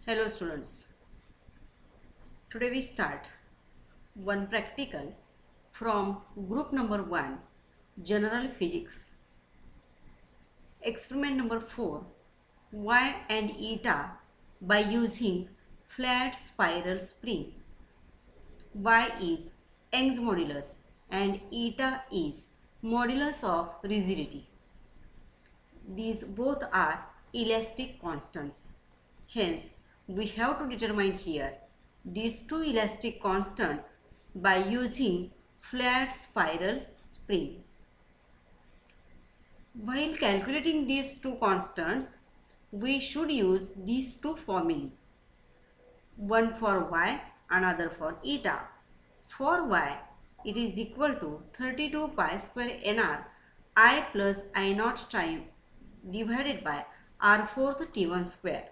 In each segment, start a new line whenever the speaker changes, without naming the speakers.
Hello students, today we start one practical from group number 1, General Physics. Experiment number 4, Y and eta by using flat spiral spring. Y is Young's modulus and eta is modulus of rigidity. These both are elastic constants. Hence, we have to determine here these two elastic constants by using flat spiral spring. While calculating these two constants, we should use these two formulae. One for y, another for eta. For y, it is equal to 32 pi square nr I plus I naught time divided by r fourth t1 square.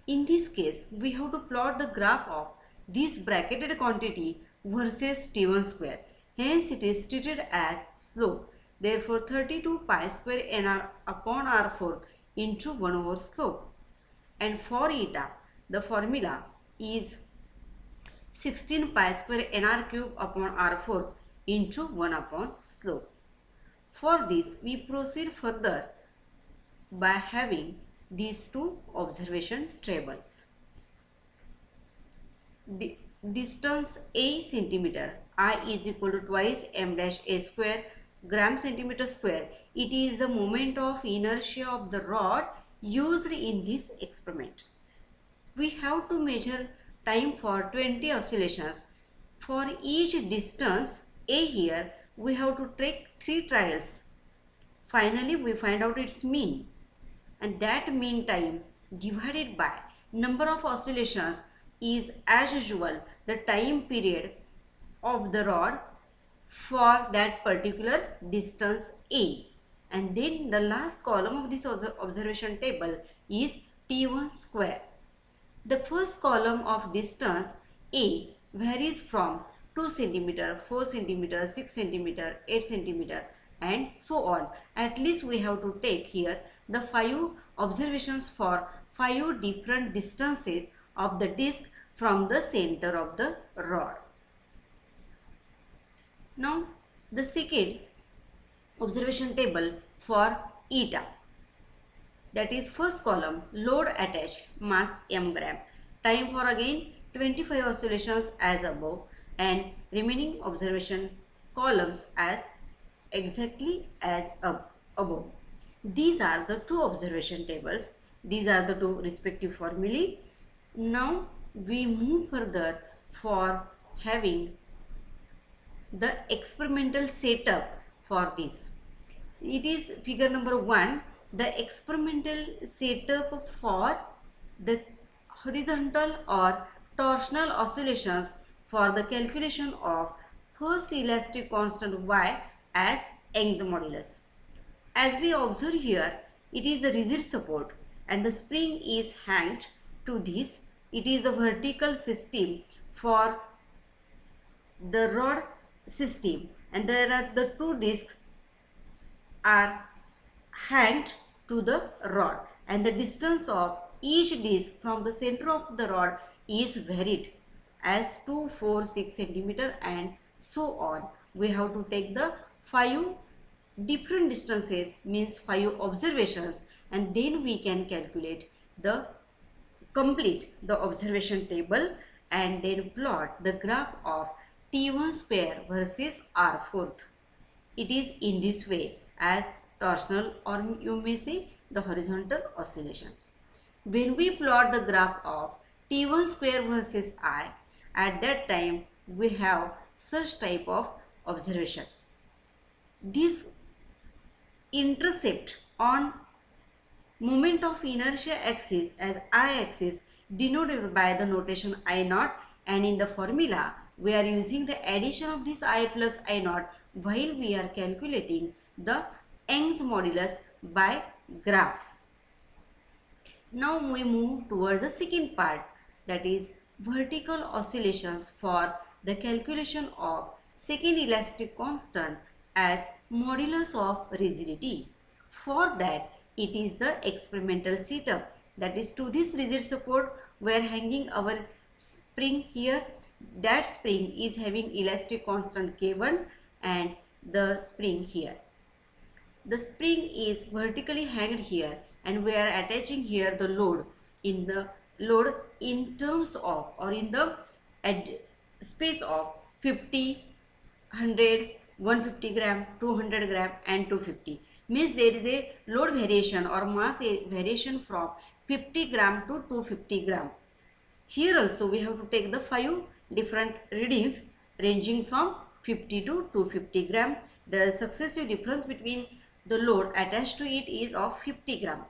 In this case, we have to plot the graph of this bracketed quantity versus t1 square. Hence, it is treated as slope. Therefore, 32 pi square nr upon r fourth into 1 over slope. And for eta, the formula is 16 pi square nr cube upon r fourth into 1 upon slope. For this, we proceed further by having these two observation tables. Distance a centimeter, I is equal to twice m dash a square gram centimeter square. It is the moment of inertia of the rod used in this experiment. We have to measure time for 20 oscillations. For each distance a here, we have to take 3 trials. Finally, we find out its mean, and that mean time divided by number of oscillations is as usual the time period of the rod for that particular distance a. And then the last column of this observation table is t1 square. The first column of distance a varies from 2 cm, 4 cm, 6 cm, 8 cm and so on. At least we have to take here the 5 observations for 5 different distances of the disc from the center of the rod. Now the second observation table for eta, that is first column load attached mass m gram, time for again 25 oscillations as above and remaining observation columns as exactly as above. These are the two observation tables. These are the two respective formulae. Now we move further for having the experimental setup for this. It is figure number 1, the experimental setup for the horizontal or torsional oscillations for the calculation of first elastic constant y as Young's modulus. As we observe here, it is a rigid support and the spring is hanged to this. It is the vertical system for the rod system, and there are the two discs are hanged to the rod, and the distance of each disc from the center of the rod is varied as 2, 4, 6 cm and so on. We have to take the 5 different distances, means 5 observations, and then we can calculate the complete the observation table and then plot the graph of t1 square versus r fourth. It is in this way as torsional, or you may say the horizontal oscillations. When we plot the graph of t1 square versus I, at that time we have such type of observation. This intercept on moment of inertia axis as I axis denoted by the notation I naught, and in the formula we are using the addition of this I plus I naught while we are calculating the Young's modulus by graph. Now we move towards the second part, that is vertical oscillations for the calculation of second elastic constant as modulus of rigidity. For that, it is the experimental setup that is to this rigid support we are hanging our spring here. That spring is having elastic constant K1 and the spring here. The spring is vertically hanged here and we are attaching here the load in terms of or in the space of 50, 100, 150 gram, 200 gram and 250. Means there is a load variation or mass variation from 50 gram to 250 gram. Here also we have to take the 5 different readings ranging from 50 to 250 gram. The successive difference between the load attached to it is of 50 gram.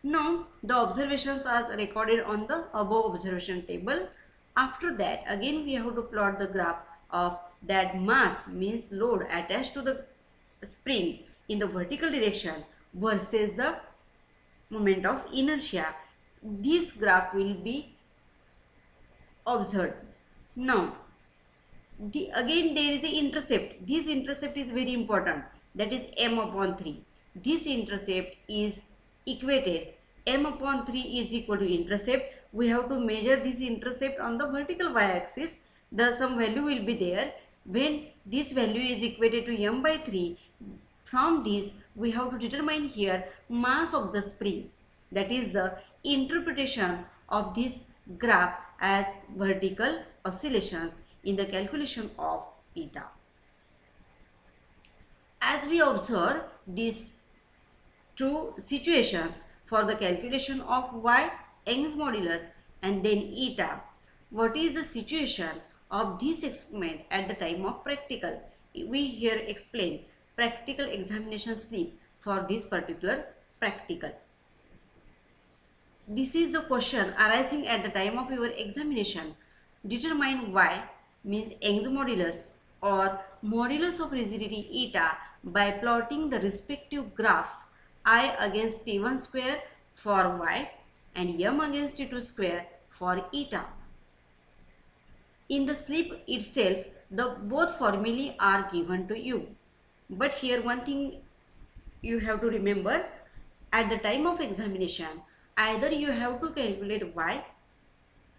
Now the observations are recorded on the above observation table. After that again we have to plot the graph of that mass means load attached to the spring in the vertical direction versus the moment of inertia. This graph will be observed. Now again there is a intercept. This intercept is very important, that is m upon 3. This intercept is equated, m upon 3 is equal to intercept. We have to measure this intercept on the vertical y-axis. Thus some value will be there. When this value is equated to m by 3, from this we have to determine here mass of the spring. That is the interpretation of this graph as vertical oscillations in the calculation of eta. As we observe these two situations for the calculation of y, Young's modulus and then eta, what is the situation of this experiment at the time of practical? We here explain practical examination slip for this particular practical. This is the question arising at the time of your examination. Determine y means Young's modulus or modulus of rigidity eta by plotting the respective graphs I against T1 square for y and m against T2 square for eta. In the slip itself, the both formulae are given to you. But here one thing you have to remember, at the time of examination, either you have to calculate y,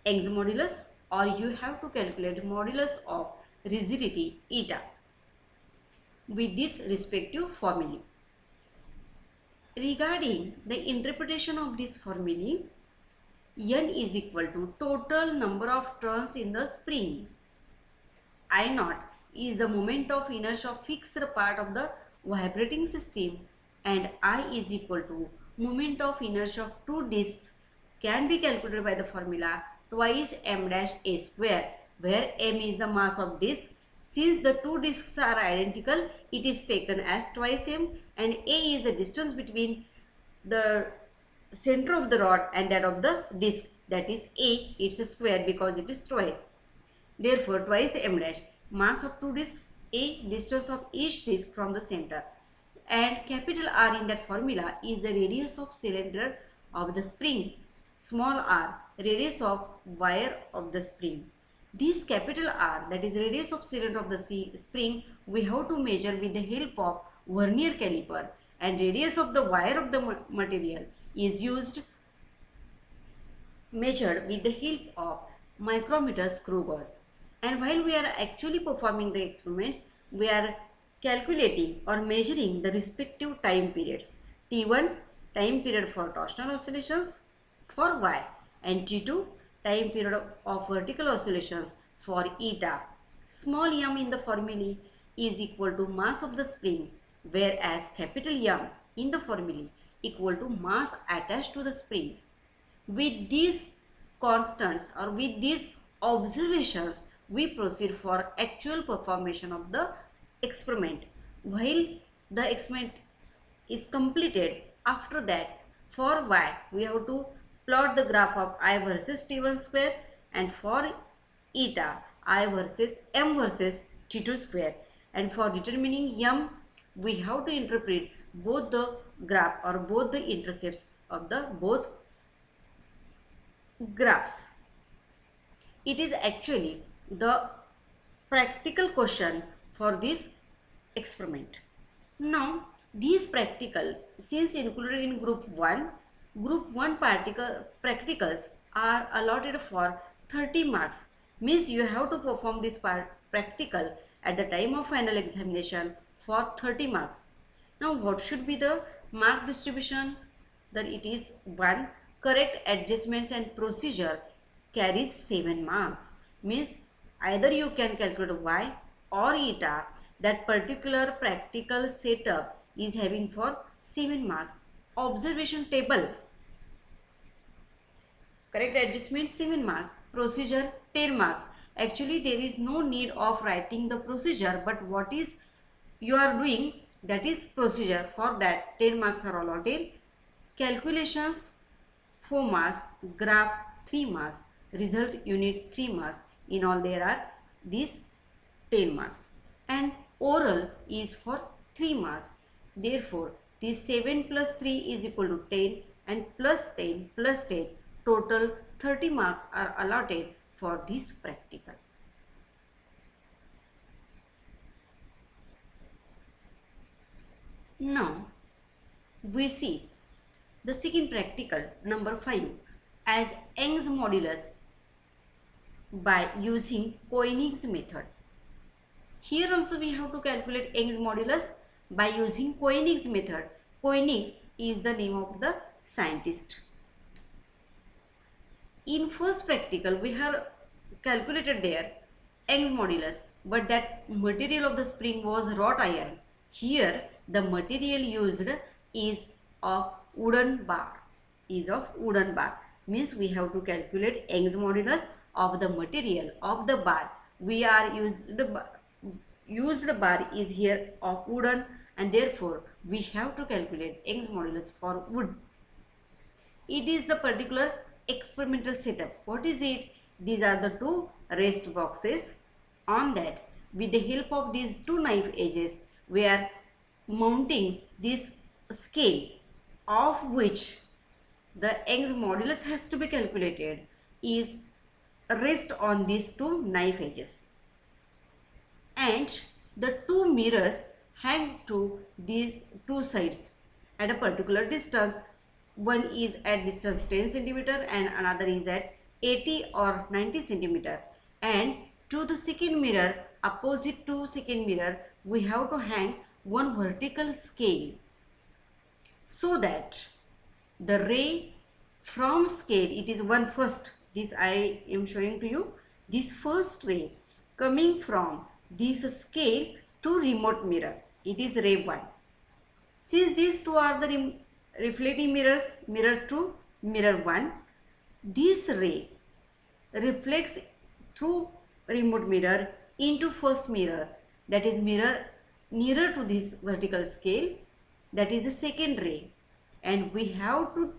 Young's modulus, or you have to calculate modulus of rigidity eta with this respective formulae. Regarding the interpretation of this formulae, N is equal to total number of turns in the spring. I naught is the moment of inertia of fixed part of the vibrating system and I is equal to moment of inertia of two discs can be calculated by the formula twice m dash a square, where m is the mass of disc. Since the two discs are identical, it is taken as twice m and a is the distance between the center of the rod and that of the disc, that is a, it's a square because it is twice. Therefore twice m dash, mass of two discs, a, distance of each disc from the center, and capital R in that formula is the radius of cylinder of the spring, small r, radius of wire of the spring. This capital R, that is radius of cylinder of the spring, we have to measure with the help of vernier caliper, and radius of the wire of the material is measured with the help of micrometer screw gauge. And while we are actually performing the experiments, we are calculating or measuring the respective time periods. T1 time period for torsional oscillations for y and T2 time period of vertical oscillations for eta. Small m in the formulae is equal to mass of the spring, whereas capital M in the formulae equal to mass attached to the spring. With these constants or with these observations, we proceed for actual performation of the experiment. While the experiment is completed, after that for y we have to plot the graph of I versus T1 square, and for eta I versus m versus T2 square, and for determining m we have to interpret both the graph or both the intercepts of the both graphs. It is actually the practical question for this experiment. Now these practical, since included in group 1, Group 1 practicals are allotted for 30 marks. Means you have to perform this practical at the time of final examination for 30 marks. Now what should be the mark distribution? That it is 1. Correct adjustments and procedure carries 7 marks. Means either you can calculate y or eta, that particular practical setup is having for 7 marks. Observation table, correct adjustment 7 marks, procedure 10 marks. Actually there is no need of writing the procedure, but what is you are doing, that is procedure. For that 10 marks are allotted. Calculations 4 marks, graph 3 marks, result unit 3 marks. In all there are these 10 marks, and oral is for 3 marks. Therefore this 7 plus 3 is equal to 10, and plus 10 plus 10, total 30 marks are allotted for this practical. Now we see the second practical, number 5, as Young's modulus by using Koenig's method. Here also we have to calculate Young's modulus by using Koenig's method. Koenig is the name of the scientist. In first practical we have calculated there Young's modulus, but that material of the spring was wrought iron. Here the material used is of wooden bar. Means we have to calculate Young's modulus of the material of the bar. We are used bar is here of wooden, and therefore we have to calculate Young's modulus for wood. It is the particular experimental setup. What is it? These are the two rest boxes. On that, with the help of these two knife edges, we are mounting this scale, of which the Young's modulus has to be calculated, is rest on these two knife edges, and the two mirrors hang to these two sides at a particular distance. One is at distance 10 centimeter and another is at 80 or 90 centimeter, and to the second mirror, opposite to second mirror, we have to hang one vertical scale, so that the ray from scale, it is one first, this I am showing to you, this first ray coming from this scale to remote mirror, it is ray 1. Since these two are the reflecting mirrors, mirror 2, mirror 1, this ray reflects through remote mirror into first mirror, that is mirror nearer to this vertical scale, that is the second ray, and we have to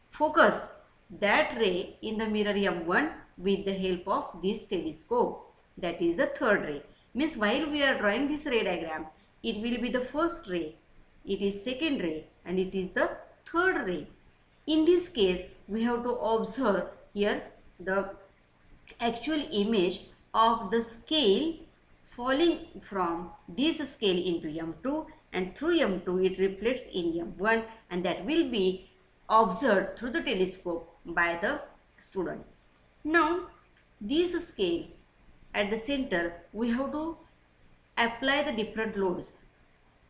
focus that ray in the mirror M1 with the help of this telescope, that is the third ray. Means while we are drawing this ray diagram, it will be the first ray, it is second ray, and it is the third ray. In this case, we have to observe here the actual image of the scale falling from this scale into M2, and through M2 it reflects in M1, and that will be observed through the telescope by the student. Now this scale at the center, we have to apply the different loads,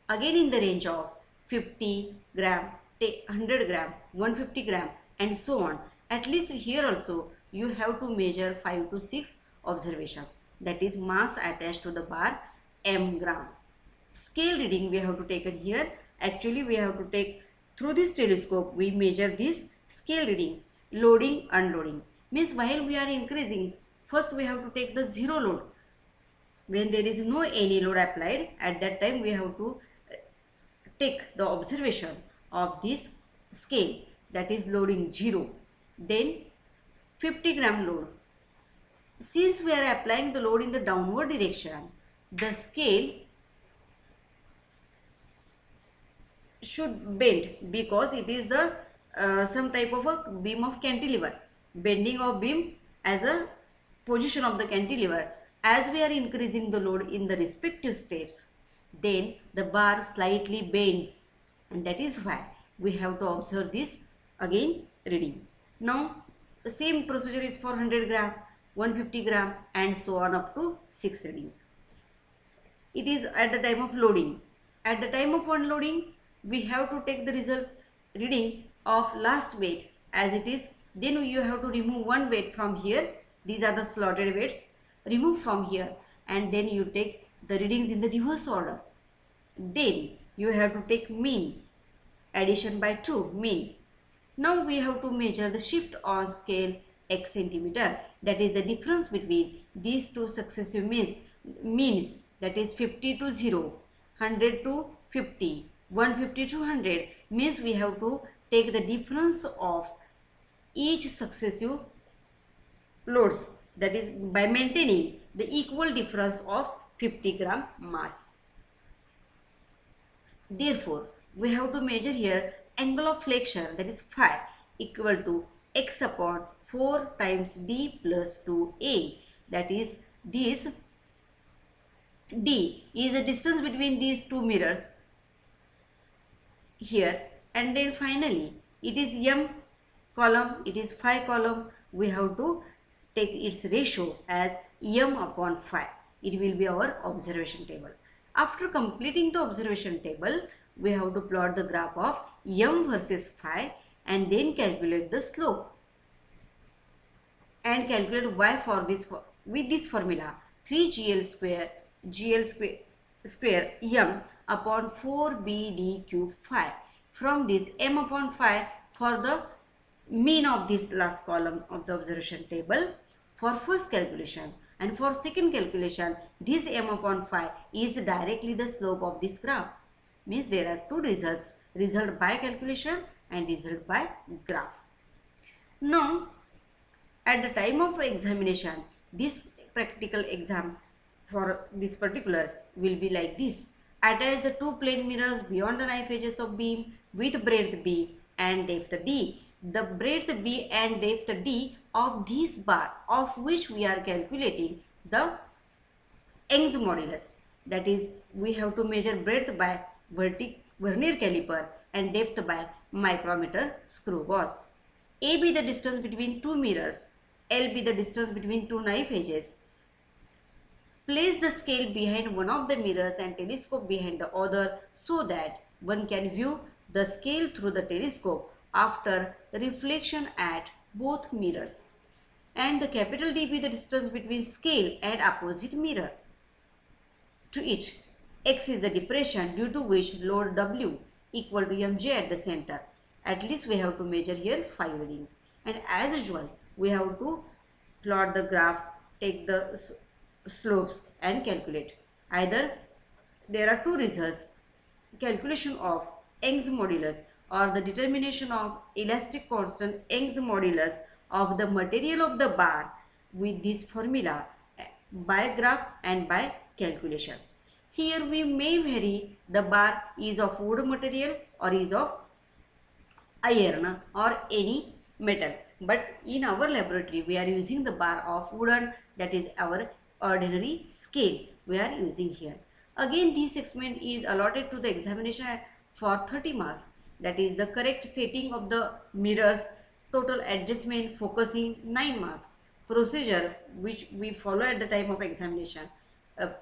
again in the range of 50 gram, 100 gram, 150 gram, and so on. At least here also you have to measure 5 to 6 observations, that is mass attached to the bar m gram. Scale reading we have to take it here. Actually we have to take through this telescope, we measure this scale reading, loading, unloading. Means while we are increasing, first we have to take the zero load. When there is no any load applied, at that time we have to take the observation of this scale, that is loading 0. Then 50 gram load. Since we are applying the load in the downward direction, the scale should bend, because it is the some type of a beam of cantilever, bending of beam as a position of the cantilever. As we are increasing the load in the respective steps, then the bar slightly bends, and that is why we have to observe this again reading. Now the same procedure is for 100 gram, 150 gram and so on up to 6 readings. It is at the time of loading. At the time of unloading, we have to take the result reading of last weight as it is. Then you have to remove one weight from here. These are the slotted weights. Remove from here and then you take the readings in the reverse order. Then you have to take mean, addition by 2, mean. Now we have to measure the shift on scale x centimeter, that is the difference between these two successive means, that is 50 to 0, 100 to 50, 150 to 100, means we have to take the difference of each successive loads, that is by maintaining the equal difference of 50 gram mass. Therefore, we have to measure here angle of flexion, that is phi, equal to x upon 4 times d plus 2a, that is this d is the distance between these two mirrors here, and then finally it is m column, it is phi column. We have to take its ratio as m upon phi. It will be our observation table. After completing the observation table, we have to plot the graph of m versus phi and then calculate the slope and calculate y for this with this formula 3gl square m upon 4bd cube phi. From this m upon phi for the mean of this last column of the observation table for first calculation, and for second calculation this m upon phi is directly the slope of this graph. Means there are two results, result by calculation and result by graph. Now at the time of examination, this practical exam for this particular will be like this. Attach the two plane mirrors beyond the knife edges of beam with breadth b and depth d. The breadth b and depth d of this bar, of which we are calculating the Young's modulus, that is we have to measure breadth by vernier caliper and depth by micrometer screw gauge. A be the distance between two mirrors, L be the distance between two knife edges. Place the scale behind one of the mirrors and telescope behind the other so that one can view the scale through the telescope after reflection at both mirrors. And the capital D be the distance between scale and opposite mirror to each. X is the depression due to which load W equal to mj at the center. At least we have to measure here 5 readings. And as usual, we have to plot the graph, take the slopes and calculate. Either there are two results, calculation of Young's modulus or the determination of elastic constant Young's modulus of the material of the bar with this formula by graph and by calculation. Here we may vary the bar is of wood material or is of iron or any metal, but in our laboratory we are using the bar of wooden, that is our ordinary scale we are using here. Again this experiment is allotted to the examination for 30 marks, that is the correct setting of the mirrors, total adjustment, focusing 9 marks, procedure which we follow at the time of examination,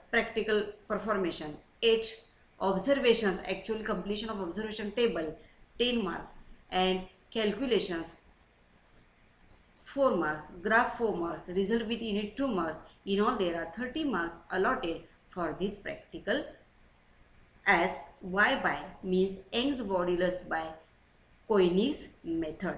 practical performation 8, observations, actual completion of observation table 10 marks, and calculations 4 marks, graph 4 marks, result with unit 2 marks. In all there are 30 marks allotted for this practical, as Y by means Young's modulus by Koenig's method.